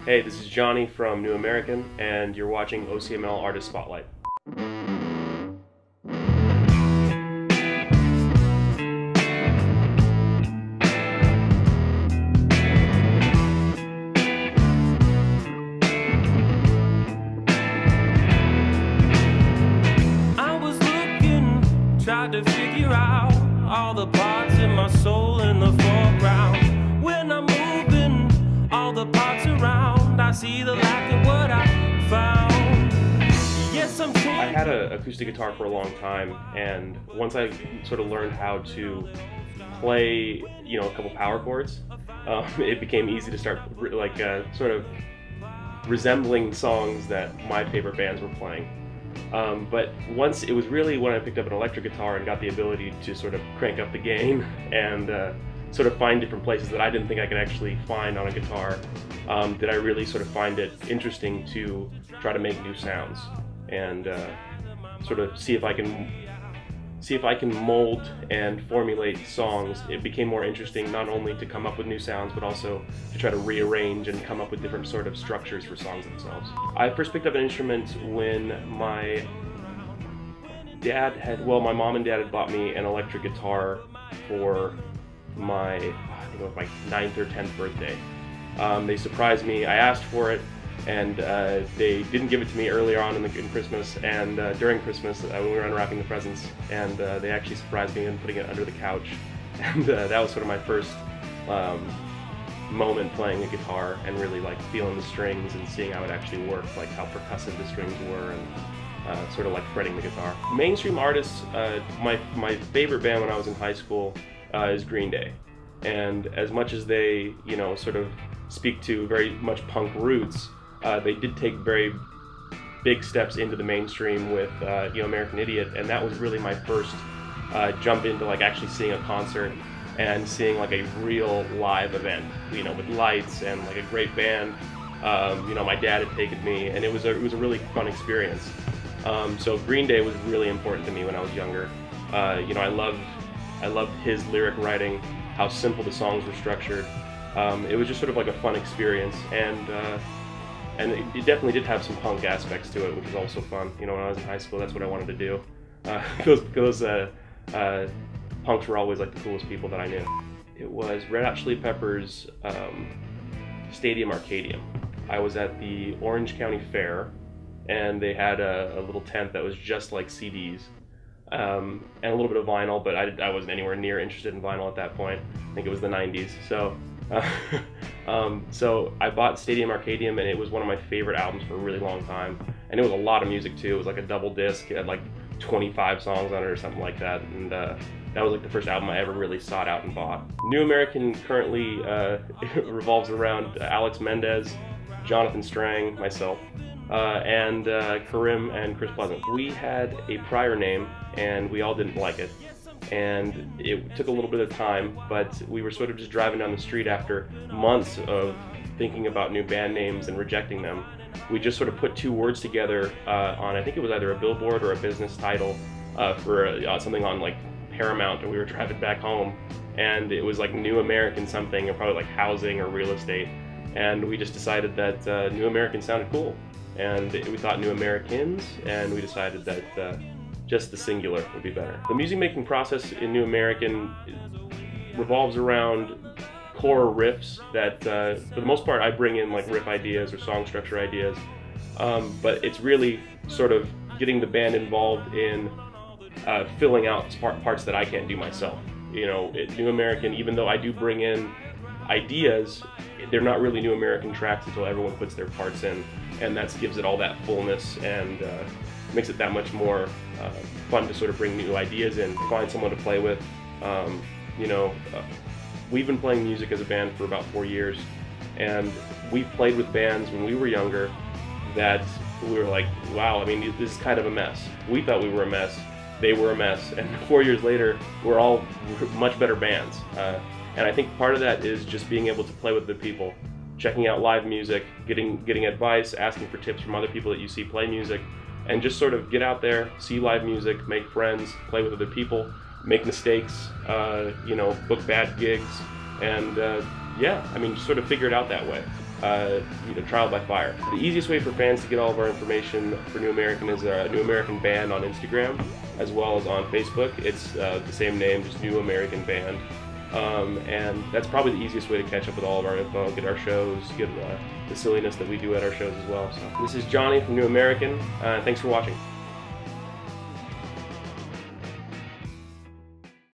Hey, this is Jonny from New American, and you're watching OCML Artist Spotlight. I was looking, tried to figure out all the parts in my soul in the foreground. When I'm moving all the parts around, I see the lack of what I found. Yes, I'm changing. I had an acoustic guitar for a long time, and once I sort of learned how to play, a couple power chords, it became easy to start sort of resembling songs that my favorite bands were playing. But once it was really when I picked up an electric guitar and got the ability to sort of crank up the gain and sort of find different places that I didn't think I could actually find on a guitar, that I really sort of find it interesting to try to make new sounds and sort of see if I can mold and formulate songs. It became more interesting not only to come up with new sounds, but also to try to rearrange and come up with different sort of structures for songs themselves. I first picked up an instrument when my mom and dad had bought me an electric guitar for I think it was my 9th or 10th birthday. They surprised me. I asked for it, and they didn't give it to me earlier on in Christmas, and during Christmas when we were unwrapping the presents, and they actually surprised me in putting it under the couch. And that was sort of my first moment playing a guitar and really like feeling the strings and seeing how it actually worked, like how percussive the strings were, and sort of like fretting the guitar. Mainstream artists, my favorite band when I was in high school is Green Day. And as much as they, sort of speak to very much punk roots, they did take very big steps into the mainstream with American Idiot, and that was really my first jump into like actually seeing a concert and seeing like a real live event, with lights and like a great band. My dad had taken me, and it was a really fun experience. So Green Day was really important to me when I was younger. I loved his lyric writing, how simple the songs were structured. It was just sort of like a fun experience, and it definitely did have some punk aspects to it, which was also fun. When I was in high school, that's what I wanted to do. Those punks were always like the coolest people that I knew. It was Red Hot Chili Peppers' Stadium Arcadium. I was at the Orange County Fair, and they had a little tent that was just like CDs. And a little bit of vinyl, but I wasn't anywhere near interested in vinyl at that point. I think it was the 90s. So I bought Stadium Arcadium, and it was one of my favorite albums for a really long time. And it was a lot of music too. It was like a double disc. It had like 25 songs on it or something like that. And that was like the first album I ever really sought out and bought. New American currently revolves around Alex Mendez, Jonathan Strang, myself, and Karim and Chris Pleasant. We had a prior name, and we all didn't like it. And it took a little bit of time, but we were sort of just driving down the street after months of thinking about new band names and rejecting them. We just sort of put two words together on, I think it was either a billboard or a business title for something on like Paramount, and we were driving back home, and it was like New American something, or probably like housing or real estate. And we just decided that New American sounded cool. And we thought New Americans, and we decided that just the singular would be better. The music making process in New American revolves around core riffs that, for the most part, I bring in like riff ideas or song structure ideas, but it's really sort of getting the band involved in filling out parts that I can't do myself. At New American, even though I do bring in ideas, they're not really New American tracks until everyone puts their parts in, and that gives it all that fullness and makes it that much more fun to sort of bring new ideas in, find someone to play with. We've been playing music as a band for about 4 years, and we've played with bands when we were younger that we were like, wow, this is kind of a mess. We thought we were a mess, they were a mess, and 4 years later, we're all much better bands. And I think part of that is just being able to play with other people, checking out live music, getting advice, asking for tips from other people that you see play music, and just sort of get out there, see live music, make friends, play with other people, make mistakes, book bad gigs, and just sort of figure it out that way. Trial by Fire. The easiest way for fans to get all of our information for New American is New American Band on Instagram, as well as on Facebook. It's the same name, just New American Band. And that's probably the easiest way to catch up with all of our info, get our shows, get the silliness that we do at our shows as well. So this is Jonny from New American. Thanks for watching.